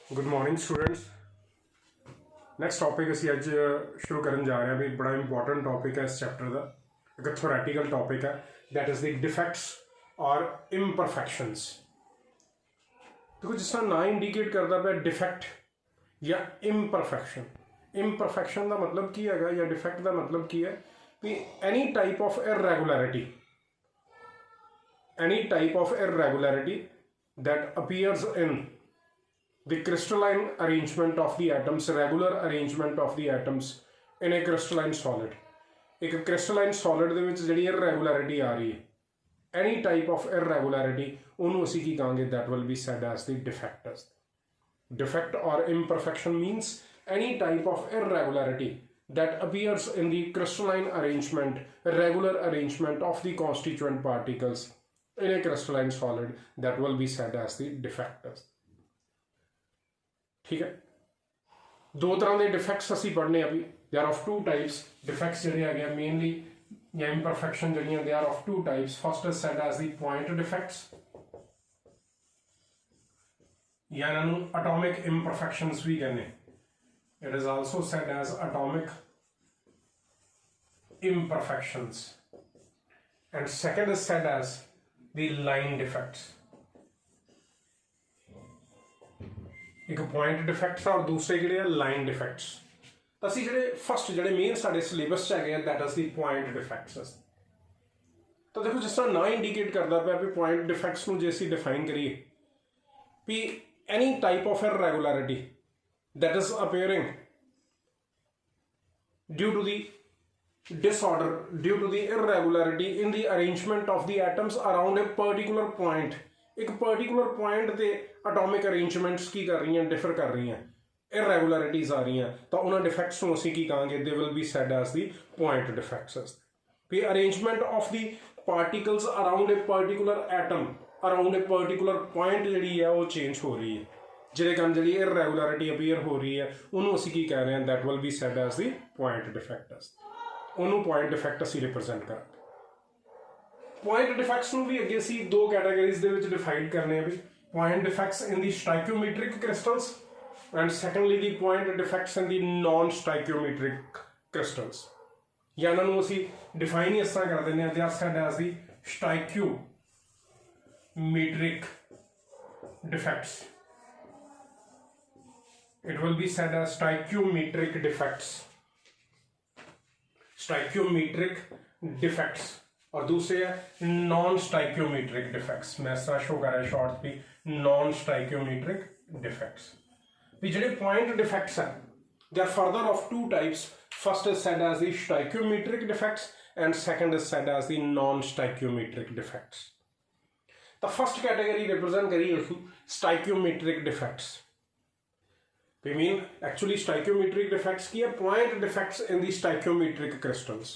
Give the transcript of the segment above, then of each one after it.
Good morning students. Next topic असी अज शुरू करन जा रहे हैं भी बड़ा इंपॉर्टेंट टॉपिक है इस चैप्टर का। एक थोरैटिकल टॉपिक है दैट इज़ द डिफेक्ट्स और इम्परफेक्शंस। देखो जिस तरह ना इंडिकेट करता पे डिफेक्ट या इम्परफेक्शन। इम्परफेक्शन का मतलब की है या डिफेक्ट का मतलब की है भी any type of irregularity that appears in the crystalline arrangement of the atoms, regular arrangement of the atoms in a crystalline solid। एक crystalline solid ਦੇ ਵਿੱਚ ਜਿਹੜੀ irregularity ਆ ਰਹੀ ਹੈ any type of irregularity ਉਹਨੂੰ ਅਸੀਂ ਕੀ ਕਹਾਂਗੇ that will be said as the defect। defect or imperfection means any type of irregularity that appears in the crystalline arrangement, regular arrangement of the constituent particles in a crystalline solid that will be said as the defect। ठीक है, दो तरह के defects असी पढ़ने अभी। They are of two types defects जिहड़े है मेनली या इम्परफेक्शन जिहड़ियां they are of two types. First is said as the point defects या इन्हां नूं एटॉमिक इम्परफेक्शंस भी कहने। It is also said as atomic imperfections and second is said as the line defects. एक point defects और दूसरे जो line defects. असी जो फस्ट जो मेन साढ़े सिलेबस है that is the point defects. तो देखो जिस तरह ना इंडिकेट करता पाया भी पॉइंट डिफेक्ट्स में जो असी डिफाइन करिए भी any type of irregularity that is appearing due to the disorder, due to the irregularity in the arrangement of the atoms around a particular point. एक पर्टिकुलर पॉइंट से एटॉमिक अरेंजमेंट्स की कर रही हैं, डिफर कर रही हैं, इरेगुलरिटीज आ रही हैं, तो उन्होंने डिफेक्ट्स को असी की कहांगे they will be said as the point defects. भी arrangement of the particles around a particular atom around a particular point जी है वो चेंज हो रही है, जिहदे कारण जी इरेगुलरिटी अपीयर हो रही है उन्होंने असी की कह रहे हैं that will be said as the point defect. उन्होंने पॉइंट डिफेक्ट असी रिप्रजेंट करांगे। पॉइंट डिफेक्ट्स भी अगे असी दो कैटेगरीज दे विच डिफाइन करने भी point defects in the stoichiometric crystals and secondly the point defects in the non stoichiometric crystals. या इन्होंने असी डिफाइन इस तरह कर दें they are said as the stoichiometric defects. It will be said as stoichiometric defects, stoichiometric defects. और दूसरे है नॉन स्टाइक्योमेट्रिक डिफेक्ट्स। मैं इस तरह शो कर रहा है शॉर्ट भी नॉन स्टाइक्योमेट्रिक डिफेक्ट्स। भी जो पॉइंट डिफेक्ट्स है they are further of two types. First is said as the stoichiometric defects and second is said as the non stoichiometric defects. तो फर्स्ट कैटेगरी रिप्रेजेंट करिए stoichiometric defects. We mean actually stoichiometric defects की है point defects in the stoichiometric crystals.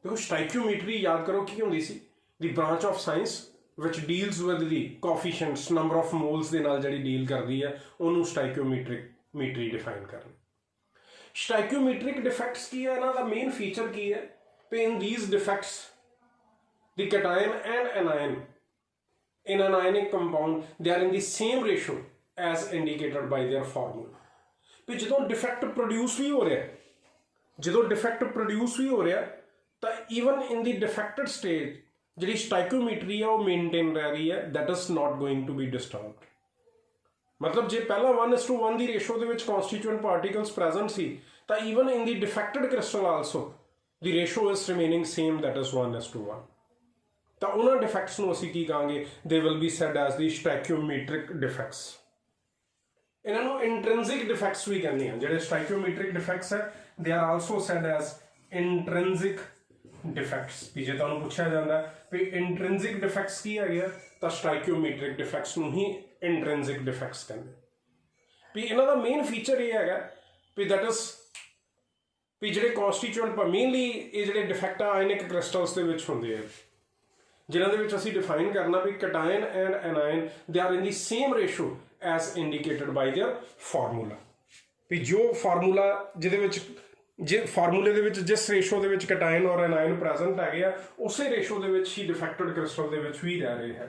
देखो stoichiometry याद करो की होंदी सी the branch of science which deals with the coefficients number of moles दे नाल जिहड़ी डील करदी है उन्होंने स्टाइक्योमेट्री डिफाइन करनी। स्टाइक्योमेट्रिक डिफेक्ट्स की है इन्हां दा मेन फीचर की है पे in these defects the cation and anion in an ionic compound they are in the same ratio as indicated by their formula. भी जो डिफेक्ट प्रोड्यूस भी हो रहा है, जो डिफेक्ट प्रोड्यूस भी हो रहा है तो even in the defected stage जी स्टाइक्योमेट्री है वो मेनटेन रह रही है that is not going to be disturbed. मतलब जे पहला 1:1 की रेशो के कॉन्स्टिट्यूएंट पार्टिकल्स प्रेजेंट सी तो even in the defected crystal also the ratio is remaining same that is 1:1। तो उन्होंने डिफेक्ट्स को असी की कहांगे they will be said as the stoichiometric defects. इन्हों इंट्रिंसिक डिफेक्ट्स भी कहते हैं। जो स्टाइक्योमेट्रिक डिफेक्ट्स है they are also said as intrinsic defects. भी जो तुहानूं पूछा जाता है भी इंट्रिंसिक डिफेक्ट्स की है तो स्टाइक्योमेट्रिक डिफेक्ट्स नूं ही इंट्रिंसिक डिफेक्ट्स कहते। भी इन्हां दा मेन फीचर ये है भी दैट इज भी जो कॉन्स्टिट्यूएंट मेनली ये जो डिफेक्ट आयनिक क्रिस्टल्स दे विच हुंदे हैं जिन्हां दे विच असीं डिफाइन करना भी cation and anion they are in the same ratio as indicated by their formula. भी जो फार्मूला जिहदे विच जे फार्मूले दे विच जिस रेशो दे विच कैटायन और एनायन प्रेजेंट है उस रेशो दे विच ही डिफेक्टेड क्रिस्टल दे विच भी रह रहे हैं।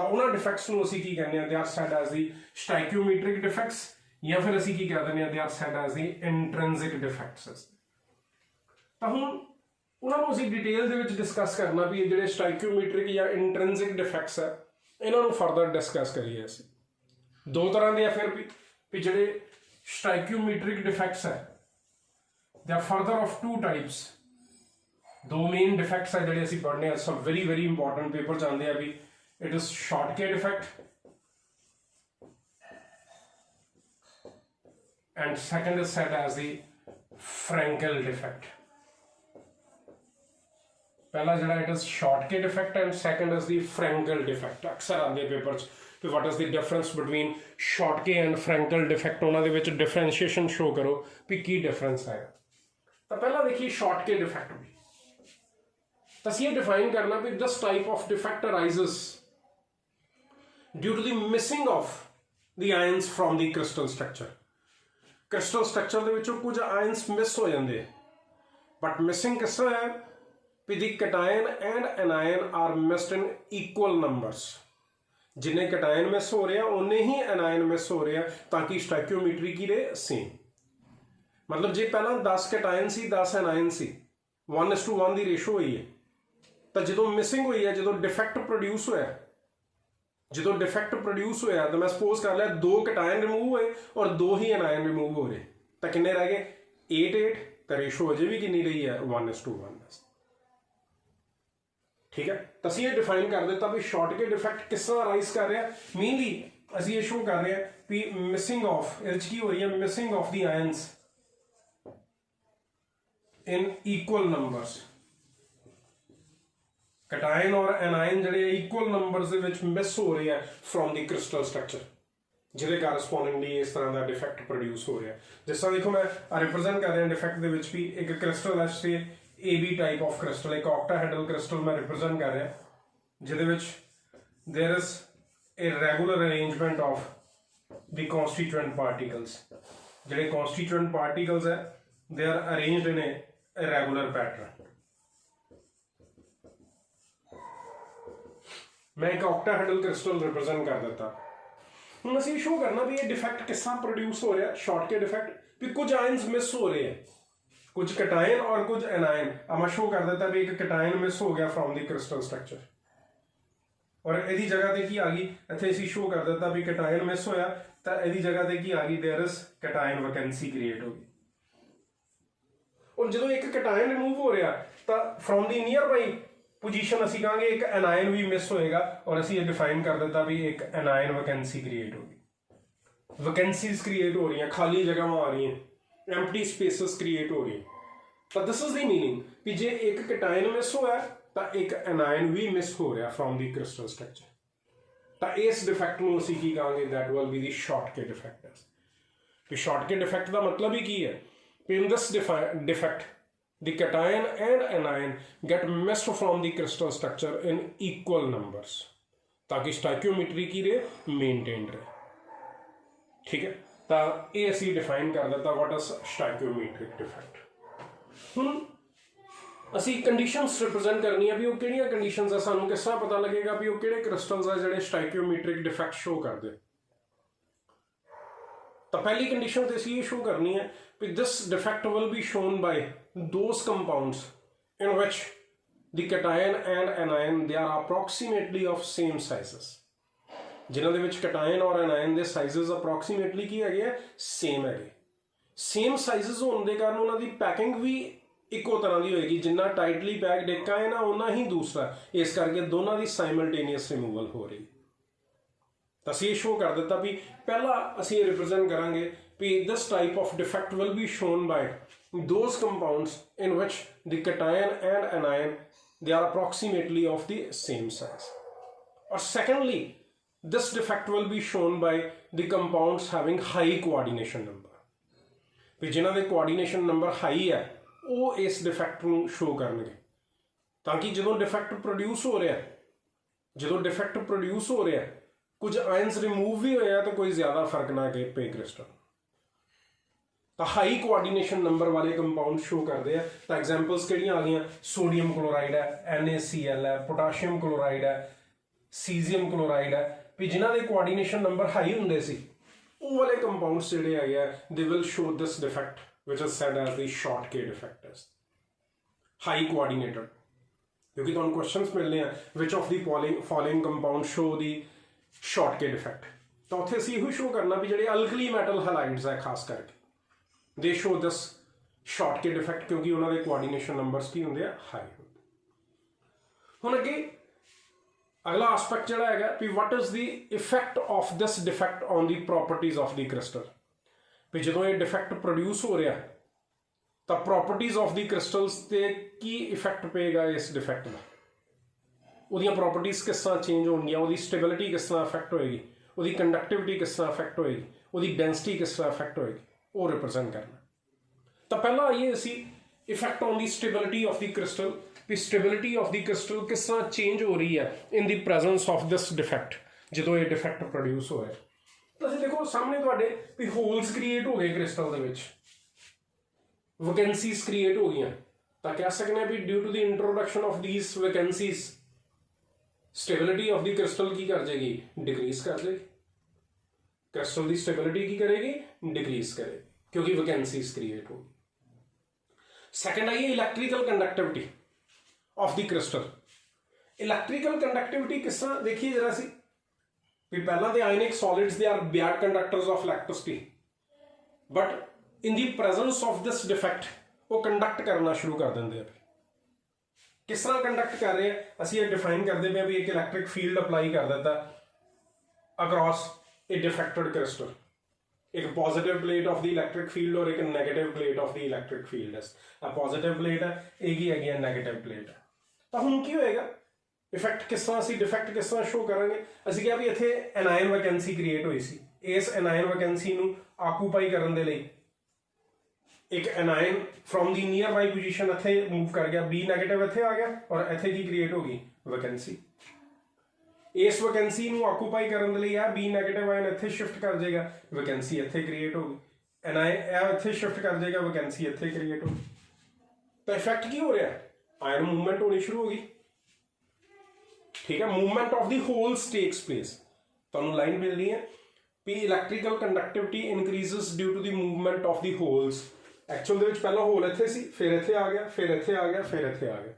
ਤਾਂ ਉਹਨਾਂ ਡਿਫੈਕਟਸ ਨੂੰ ਅਸੀਂ ਕੀ ਕਹਿੰਦੇ ਆ, ਦੇ ਆਰ ਸੈਡ ਐਜ਼ ਦੀ ਸਟਾਈਕਿਓਮੀਟ੍ਰਿਕ ਡਿਫੈਕਟਸ, ਜਾਂ ਫਿਰ ਅਸੀਂ ਕੀ ਕਹਿ ਦਿੰਦੇ ਆ, ਦੇ ਆਰ ਸੈਡ ਐਜ਼ ਦੀ ਇੰਟ੍ਰਿੰਸਿਕ ਡਿਫੈਕਟਸ। ਤਾਂ ਹੁਣ ਉਹਨਾਂ ਨੂੰ ਅਸੀਂ ਡਿਟੇਲ ਦੇ ਵਿੱਚ ਡਿਸਕਸ ਕਰਨਾ ਵੀ ਇਹ ਜਿਹੜੇ ਸਟਾਈਕਿਓਮੀਟ੍ਰਿਕ ਜਾਂ ਇੰਟ੍ਰਿੰਸਿਕ ਡਿਫੈਕਟਸ ਹੈ ਇਹਨਾਂ ਨੂੰ ਫਰਦਰ ਡਿਸਕਸ ਕਰੀਏ। ਅਸੀਂ ਦੋ ਤਰ੍ਹਾਂ ਦੇ ਆ ਫਿਰ ਵੀ ਜਿਹੜੇ ਸਟਾਈਕਿਓਮੀਟ੍ਰਿਕ ਡਿਫੈਕਟਸ ਹੈ they are further of two types. ਦੋ ਮੇਨ ਡਿਫੈਕਟਸ ਹੈ ਜਿਹੜੇ ਅਸੀਂ ਪੜ੍ਹਨੇ ਆ, ਸਭ ਵੈਰੀ ਵੈਰੀ ਇੰਪੋਰਟੈਂਟ ਪੇਪਰ ਚਾਹੁੰਦੇ ਆ ਵੀ it is Schottky defect and second is said as the Frankel defect. पहला जड़ा it is Schottky defect and second is the Frankel defect. अक्सर आते पेपर च what is the difference between Schottky and Frankel defect, उन्हां दे विच differentiation show करो भी की difference है। तो पहला देखिए Schottky defect भी तो ये define करना भी this type of defect arises due to the missing of the ions from the crystal structure। Crystal structure ਦੇ ਵਿੱਚੋਂ ਕੁਝ ਆਇਨਸ ਮਿਸ ਹੋ ਜਾਂਦੇ, ਬਟ ਮਿਸਿੰਗ ਕਿਸ ਤਰ੍ਹਾਂ ਹੈ ਵੀ the cation and anion are missed in equal numbers. ਜਿੰਨੇ ਕਟਾਇਨ ਮਿਸ ਹੋ ਰਿਹਾ ਉਨੇ ਹੀ ਐਨਾਇਨ ਮਿਸ ਹੋ ਰਿਹਾ, ਤਾਂ ਕਿ ਸਟਾਈਕਿਓਮੀਟਰੀ ਕੀ ਰਹੇ ਸੇਮ। ਮਤਲਬ ਜੇ ਪਹਿਲਾਂ 10 ਕਟਾਇਨ ਸੀ 10 ਐਨਾਇਨ ਸੀ 1:1 ਦੀ ਰੇਸ਼ੋ ਹੋਈ ਹੈ, ਤਾਂ ਜਦੋਂ ਮਿਸਿੰਗ ਹੋਈ ਹੈ, ਜਦੋਂ ਡਿਫੈਕਟ ਪ੍ਰੋਡਿਊਸ ਹੋਇਆ, ਜਦੋਂ ਡਿਫੈਕਟ ਪ੍ਰੋਡਿਊਸ ਹੋਇਆ ਤਾਂ ਮੈਂ ਸਪੋਜ਼ ਕਰ ਲਿਆ 2 ਕਟਾਇਨ ਰਿਮੂਵ ਹੋਏ ਔਰ 2 ਹੀ ਐਨਾਇਨ ਰਿਮੂਵ ਹੋ ਰਹੇ, ਤਾਂ ਕਿੰਨੇ ਰਹਿ ਗਏ 8 ਤਾਂ ਰੇਸ਼ੋ ਅਜੇ ਵੀ ਕਿੰਨੀ ਰਹੀ ਹੈ 1:1। ਠੀਕ ਹੈ, ਤਾਂ ਅਸੀਂ ਇਹ ਡਿਫਾਈਨ ਕਰ ਦਿੱਤਾ ਵੀ ਸ਼ਾਰਟਕੇ ਡਿਫੈਕਟ ਕਿਸ ਤਰ੍ਹਾਂ ਰਾਈਜ਼ ਕਰ ਰਿਹਾ। ਮੇਨਲੀ ਅਸੀਂ ਇਹ ਸ਼ੋ ਕਰ ਰਹੇ ਹਾਂ ਵੀ ਮਿਸਿੰਗ ਆਫ, ਇਹਦੇ 'ਚ ਕੀ ਹੋ ਰਹੀ ਹੈ, missing of the ions in equal numbers. Cation ਔਰ ਐਨਾਇਨ ਜਿਹੜੇ ਇਕੁਅਲ ਨੰਬਰਸ ਦੇ ਵਿੱਚ ਮਿਸ ਹੋ ਰਹੇ ਆ ਫਰੋਮ ਦੀ ਕ੍ਰਿਸਟਲ ਸਟਰਕਚਰ, ਜਿਹਦੇ ਕਾਰਸਪੋਂਡਿੰਗਲੀ ਇਸ ਤਰ੍ਹਾਂ ਦਾ ਡਿਫੈਕਟ ਪ੍ਰੋਡਿਊਸ ਹੋ ਰਿਹਾ। ਜਿਸ ਤਰ੍ਹਾਂ ਦੇਖੋ ਮੈਂ ਰਿਪਰੈਜ਼ੈਂਟ ਕਰ ਰਿਹਾ ਡਿਫੈਕਟ ਦੇ ਵਿੱਚ ਵੀ ਇੱਕ ਕ੍ਰਿਸਟਲ ਐਸੇ AB ਟਾਈਪ ਆਫ ਕ੍ਰਿਸਟਲ, ਇੱਕ ਆਕਟਾਹੈਡਰਲ ਕ੍ਰਿਸਟਲ ਮੈਂ ਰਿਪਰੈਜ਼ੈਂਟ ਕਰ ਰਿਹਾ, ਜਿਹਦੇ ਵਿੱਚ there is a regular arrangement of the constituent particles. ਜਿਹੜੇ कॉन्स्टिट्यूएंट पार्टिकल्स है they are arranged in a regular pattern. मैं एक ऑक्टाहेड्रल क्रिस्टल रिप्रेजेंट कर देता। ਹੁਣ ਅਸੀਂ ਸ਼ੋ ਕਰਨਾ ਵੀ ਇਹ ਡਿਫੈਕਟ ਕਿਸ ਤਰ੍ਹਾਂ ਪ੍ਰੋਡਿਊਸ ਹੋ ਰਿਹਾ, ਸ਼ਾਰਟਕੇ ਡਿਫੈਕਟ ਵੀ ਕੁਝ ਆਇਨਸ ਮਿਸ ਹੋ ਰਹੇ ਹੈ, ਕੁਝ ਕਟਾਇਨ ਔਰ ਕੁਝ ਐਨਾਇਨ। ਮੈਂ ਸ਼ੋ ਕਰ ਦਿੱਤਾ ਵੀ ਇੱਕ ਕਟਾਇਨ ਮਿਸ ਹੋ ਗਿਆ ਫਰੋਮ ਦੀ ਕ੍ਰਿਸਟਲ ਸਟਰਕਚਰ, ਔਰ ਇਹਦੀ ਜਗ੍ਹਾ ਤੇ ਕੀ ਆ ਗਈ, ਇੱਥੇ ਅਸੀਂ ਸ਼ੋ ਕਰ ਦਿੱਤਾ ਵੀ ਕਟਾਇਨ ਮਿਸ ਹੋਇਆ ਤਾਂ ਇਹਦੀ ਜਗ੍ਹਾ ਤੇ ਕੀ ਆ ਗਈ, देयर इज ਕਟਾਇਨ ਵੈਕੈਂਸੀ ਕ੍ਰੀਏਟ ਹੋ ਗਈ। ਔਰ ਜਦੋਂ ਇੱਕ ਕਟਾਇਨ ਰਿਮੂਵ ਹੋ ਰਿਹਾ ਤਾਂ from the nearby position ਅਸੀਂ ਕਹਾਂਗੇ ਇੱਕ ਐਨਾਇਨ ਵੀ ਮਿਸ ਹੋਏਗਾ, ਔਰ ਅਸੀਂ ਇਹ ਡਿਫਾਈਨ ਕਰ ਦਿੱਤਾ ਵੀ ਇੱਕ ਐਨਾਇਨ ਵੈਕੈਂਸੀ ਕ੍ਰੀਏਟ ਹੋਗੀ। ਵੈਕੈਂਸੀਜ਼ ਕ੍ਰੀਏਟ ਹੋ ਰਹੀਆਂ, ਖਾਲੀ ਜਗ੍ਹਾਵਾਂ ਆ ਰਹੀਆਂ, ਐਮਪਟੀ ਸਪੇਸਿਸ ਕ੍ਰੀਏਟ ਹੋ ਰਹੀਆਂ। ਤਾਂ ਦਿਸ ਇਜ਼ ਦੀ ਮੀਨਿੰਗ ਕਿ ਜੇ ਇੱਕ ਕਟਾਇਨ ਮਿਸ ਹੋਇਆ ਤਾਂ ਇੱਕ ਐਨਾਇਨ ਵੀ ਮਿਸ ਹੋ ਰਿਹਾ ਫਰੋਮ ਦੀ ਕ੍ਰਿਸਟਲ ਸਟਰਕਚਰ। ਤਾਂ ਇਸ ਡਿਫੈਕਟ ਨੂੰ ਅਸੀਂ ਕੀ ਕਹਾਂਗੇ, that will be the ਸ਼ਾਰਟਕੇ defect. We ਸ਼ਾਰਟਕੇ defect ਦਾ ਮਤਲਬ ਹੀ ਕੀ ਹੈ, ਇਨ ਦਿਸ defect the cation and anion get missed from the crystal structure in equal numbers ताकि स्टाइकियोमेट्री की रहे मेनटेन रहे। ठीक है, तो ये असी डिफाइन कर दिता व्हाट इज स्टाइकियोमेट्रिक डिफेक्ट। हुण असी कंडीशंस रिप्रेजेंट करनी है भी वो किहड़ियां कंडीशंस है, सानू किस तरह पता लगेगा भी वो किहड़े क्रिस्टल्स है जिहड़े स्टाइकियोमेट्रिक डिफेक्ट शो करदे। तो पहली कंडीशन तो असी ये शो करनी है कि this defect will be shown by those compounds in which the cation and anion they are approximately of same sizes। जिन्हां दे विच cation और anion दे sizes approximately की है same है। same sizes होने के कारण उन्हां दी पैकिंग भी इक्को तरह की होएगी, जिन्ना टाइटली पैक्ड एक है ना उन्ना ही दूसरा, इस करके दोनों की साइमल्टेनियस रिमूवल हो रही। तो असीं शो कर दिता भी पहला असीं रिप्रेजेंट करांगे भी this type of defect will be shown by those compounds in which the cation and anion they are approximately of the same size। और secondly this defect will be shown by the compounds having high coordination number। भी जिन्हां दे coordination number high है वो इस defect नूं show करनगे, ताकि जो defect produce हो रहा है, जो डिफेक्ट प्रोड्यूस हो रहा है कुछ आयंस रिमूव भी होया तो कोई ज़्यादा फर्क ना पे क्रिस्टल। तो हाई कोऑर्डिनेशन नंबर वाले कंपाउंड शो करते हैं। तो एग्जांपल्स किहड़ियां आ गई, सोडियम क्लोराइड है, NaCl है, पोटाशियम क्लोराइड है, ਸੀਜ਼ੀਅਮ ਕਲੋਰਾਈਡ ਹੈ ਵੀ ਜਿਨ੍ਹਾਂ ਦੇ ਕੋਆਰਡੀਨੇਸ਼ਨ ਨੰਬਰ ਹਾਈ ਹੁੰਦੇ ਸੀ ਉਹ ਵਾਲੇ ਕੰਪਾਊਂਡਸ ਜਿਹੜੇ ਹੈਗੇ ਆ they will show this defect which is said as the Schottky defect is high coordinated क्योंकि तुहानूं क्वेश्चंस मिलने हैं which of the following compound show the Schottky defect तो उत्थे असीं इहो शो करना भी जिहड़े अल्कली मैटल हैलाइड्स है खास करके दे शो दिस शॉर्ट के डिफेक्ट क्योंकि उन्हां दे कोआर्डिनेशन नंबर्स की हुंदे आ हाई हुंदे हुण अगे अगला एस्पेक्ट जिहड़ा हैगा भी what is the effect of this defect on the properties of the crystal भी जदों ये डिफेक्ट प्रोड्यूस हो रहा ਤਾਂ ਪ੍ਰੋਪਰਟੀਜ਼ ਆਫ ਦੀ ਕ੍ਰਿਸਟਲਸ ਤੇ ਕੀ ਇਫੈਕਟ ਪਏਗਾ ਇਸ ਡਿਫੈਕਟ ਦਾ ਉਹਦੀਆਂ ਪ੍ਰੋਪਰਟੀਜ਼ ਕਿਸ ਤਰ੍ਹਾਂ ਚੇਂਜ ਹੋਣਗੀਆਂ ਉਹਦੀ ਸਟੇਬਿਲਿਟੀ ਕਿਸ ਤਰ੍ਹਾਂ ਅਫੈਕਟ ਹੋਏਗੀ ਉਹਦੀ ਕੰਡਕਟਿਵਿਟੀ ਕਿਸ ਤਰ੍ਹਾਂ ਅਫੈਕਟ ਹੋਏਗੀ ਉਹਦੀ ਡੈਂਸਿਟੀ ਕਿਸ ਤਰ੍ਹਾਂ ਅਫੈਕਟ ਹੋਏਗੀ ਉਹ ਰਿਪਰੈਜ਼ੈਂਟ ਕਰਨਾ ਤਾਂ ਪਹਿਲਾਂ ਆਈਏ ਅਸੀਂ effect on the stability of the crystal ਵੀ ਸਟੇਬਿਲਿਟੀ ਆਫ ਦੀ ਕ੍ਰਿਸਟਲ ਕਿਸ ਤਰ੍ਹਾਂ ਚੇਂਜ ਹੋ ਰਹੀ ਹੈ in the presence of this defect ਜਦੋਂ ਇਹ ਡਿਫੈਕਟ ਪ੍ਰੋਡਿਊਸ ਹੋ ਰਿਹਾ ਤਾਂ ਅਸੀਂ ਦੇਖੋ ਸਾਹਮਣੇ ਤੁਹਾਡੇ ਵੀ ਹੋਲਸ ਕ੍ਰੀਏਟ ਹੋ ਗਏ ਕ੍ਰਿਸਟਲ ਦੇ ਵਿੱਚ वैकेंसीज क्रिएट हो गई तो कह सकते हैं भी due to the introduction of these vacancies stability of the crystal की कर जाएगी डिक्रीज कर जाएगी क्रिस्टल की स्टेबिलिटी की करेगी डिक्रीज करेगी क्योंकि वैकेंसीज क्रिएट होगी सेकंड आई electrical conductivity of the crystal electrical conductivity किस तरह देखिए जरा सी भी पहला तो ionic solids they are bad conductors of electricity but in the presence of this defect वो कंडक्ट करना शुरू कर देंगे हैं किस तरह कंडक्ट कर रहे हैं असी ये डिफाइन करते पे भी एक इलैक्ट्रिक फील्ड अप्लाई कर देता अक्रॉस ए डिफेक्टेड क्रिस्टल एक positive plate of the electric field और एक negative plate of the electric field है पॉजिटिव प्लेट है एक ही है नेगेटिव प्लेट है तो हुण की होएगा इफेक्ट किस तरह असी डिफेक्ट किस तरह शो करांगे असी कहा भी इत्थे एनायन वैकेंसी क्रिएट हुई सी इस एनायन वैकेंसी नूं आकूपाई करन दे लई एक anion from the near by position इत्थे मूव कर गया बी नैगेटिव इत्थे आ गया और इत्थे की क्रिएट होगी वैकेंसी इस वैकेंसी नूं ऑक्यूपाई करन दे लई आ बी नैगेटिव आयन इत्थे शिफ्ट कर जाएगा वैकेंसी इत्थे क्रिएट होगी एनायन ए इत्थे शिफ्ट कर जाएगा वैकेंसी इत्थे क्रिएट होगी तो इफेक्ट की हो रहा है आयन मूवमेंट होनी शुरू होगी ठीक है movement of the holes takes place तुहानूं लाइन मिलनी है भी electrical conductivity increases due to the movement of the holes actual ਦੇ ਵਿੱਚ ਪਹਿਲਾਂ ਹੋਲ ਇੱਥੇ ਸੀ ਫਿਰ ਇੱਥੇ ਆ ਗਿਆ ਫਿਰ ਇੱਥੇ ਆ ਗਿਆ ਫਿਰ ਇੱਥੇ ਆ ਗਿਆ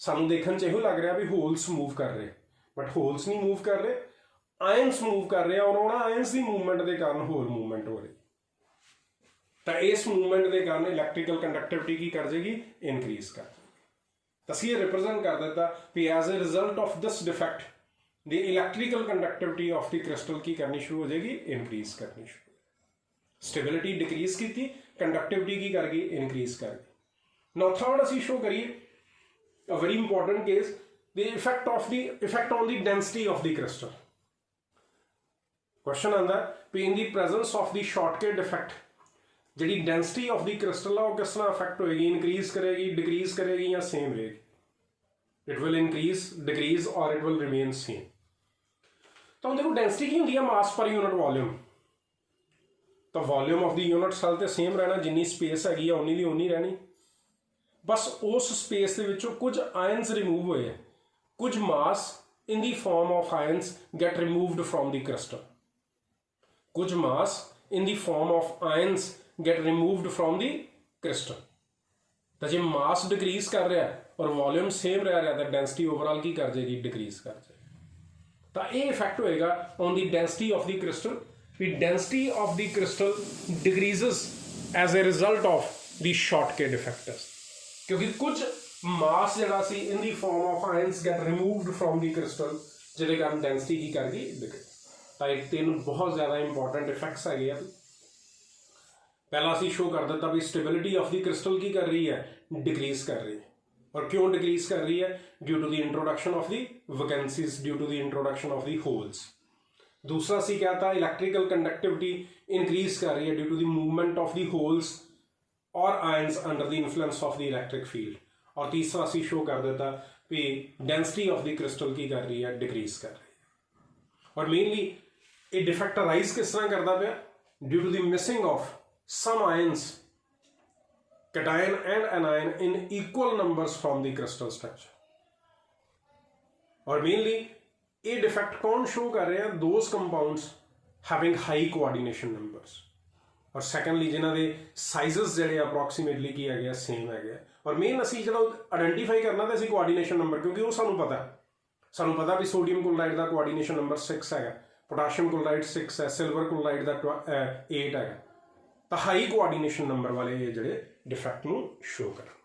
ਸਾਨੂੰ ਦੇਖਣ 'ਚ ਇਹੋ ਲੱਗ ਰਿਹਾ ਵੀ ਹੋਲਸ ਮੂਵ ਕਰ ਰਹੇ ਬਟ ਹੋਲਸ ਨਹੀਂ ਮੂਵ ਕਰ ਰਹੇ ਆਇਨਸ ਮੂਵ ਕਰ ਰਹੇ ਔਰ ਉਹਨਾਂ ਆਇਨਸ ਦੀ ਮੂਵਮੈਂਟ ਦੇ ਕਾਰਨ ਹੋਰ ਮੂਵਮੈਂਟ ਹੋ ਰਹੀ ਤਾਂ ਇਸ ਮੂਵਮੈਂਟ ਦੇ ਕਾਰਨ ਇਲੈਕਟ੍ਰੀਕਲ ਕੰਡਕਟਿਵਿਟੀ ਕੀ ਕਰ ਜਾਏਗੀ ਇਨਕਰੀਜ਼ ਕਰ ਤਾਂ ਅਸੀਂ ਇਹ ਰਿਪਰੈਜ਼ੈਂਟ ਕਰ ਦਿੱਤਾ ਵੀ as a result of this defect the electrical conductivity of the crystal की करनी शुरू हो जाएगी इंक्रीज करनी शुरू स्टेबिलिटी डिक्रीज की थी कंडक्टिविटी की कर गई इंक्रीज कर गई नाउ थर्ड असी शो करिए a very important case the effect on the density of the crystal question आंदा भी in the presence of the Schottky defect जिहड़ी डेंसिटी ऑफ द क्रिस्टल है वो किस तरह अफेक्ट होएगी इंक्रीज करेगी डिक्रीज करेगी या सेम रहेगी इट विल इंक्रीज डिक्रीज और इट विल रिमेन सेम तो देखो डेंसिटी की होंगी है मास पर यूनिट वॉल्यूम तो volume of the unit cell तो सेम रहना जिन्नी स्पेस हैगी है उन्नी दी उन्नी रहनी बस उस स्पेस के विचों कुछ आयन्स रिमूव हुए हैं कुछ mass in the form of ions get removed from the crystal कुछ mass in the form of ions get removed from the crystal तो जो मास डिक्रीज कर रहा है और वॉल्यूम सेम रह रहा है तो डेंसिटी ओवरऑल की कर जाएगी डिक्रीज कर जाएगी तो ये इफेक्ट होएगा on the density of the crystal भी density of the crystal decreases as a result of the Schottky defect क्योंकि कुछ मास जरा सी in the form of ions get removed from the crystal जिहदे कारण डेंसिटी की कर गई डिक्रीज तो ये तीन बहुत ज़्यादा इंपॉर्टेंट इफेक्ट्स है पहला असी शो कर दिता भी स्टेबिलिटी ऑफ द क्रिस्टल की कर रही है डिक्रीज कर रही है और क्यों डिक्रीज कर रही है due to the introduction of the vacancies due to the introduction of the holes दूसरा सी क्या था इलेक्ट्रिकल कंडक्टिविटी इंक्रीज कर रही है due to the movement of the holes और ions under the influence of the electric field और तीसरा सी शो कर देता भी डेंसिटी ऑफ द क्रिस्टल की कर रही है डिक्रीज कर रही है और मेनली ये डिफेक्ट अराइज किस तरह करता पाया due to the missing of some ions cation and anion in equal numbers from the crystal structure और mainly ਇਹ ਡਿਫੈਕਟ ਕੌਣ ਸ਼ੋ ਕਰ ਰਿਹਾ? Those compounds having high coordination numbers, ਔਰ ਸੈਕੰਡਲੀ ਜਿਨ੍ਹਾਂ ਦੇ ਸਾਈਜ਼ਸ ਜਿਹੜੇ ਅਪਰੋਕਸੀਮੇਟਲੀ ਕੀ ਹੈਗੇ ਆ, ਸੇਮ ਹੈਗੇ ਆ। ਔਰ ਮੇਨ ਅਸੀਂ ਜਿਹੜਾ ਆਇਡੈਂਟੀਫਾਈ ਕਰਨਾ ਤਾਂ ਅਸੀਂ ਕੋਆਰਡੀਨੇਸ਼ਨ ਨੰਬਰ, ਕਿਉਂਕਿ ਉਹ ਸਾਨੂੰ ਪਤਾ ਵੀ ਸੋਡੀਅਮ ਕਲੋਰਾਈਡ ਦਾ ਕੋਆਰਡੀਨੇਸ਼ਨ ਨੰਬਰ 6 ਹੈਗਾ, ਪੋਟਾਸ਼ੀਅਮ ਕਲੋਰਾਈਡ 6 ਹੈ, ਸਿਲਵਰ ਕਲੋਰਾਈਡ ਦਾ 8 ਹੈਗਾ। ਤਾਂ ਹਾਈ ਕੋਆਰਡੀਨੇਸ਼ਨ ਨੰਬਰ ਵਾਲੇ ਜਿਹੜੇ ਡਿਫੈਕਟ ਨੂੰ ਸ਼ੋ ਕਰਨ।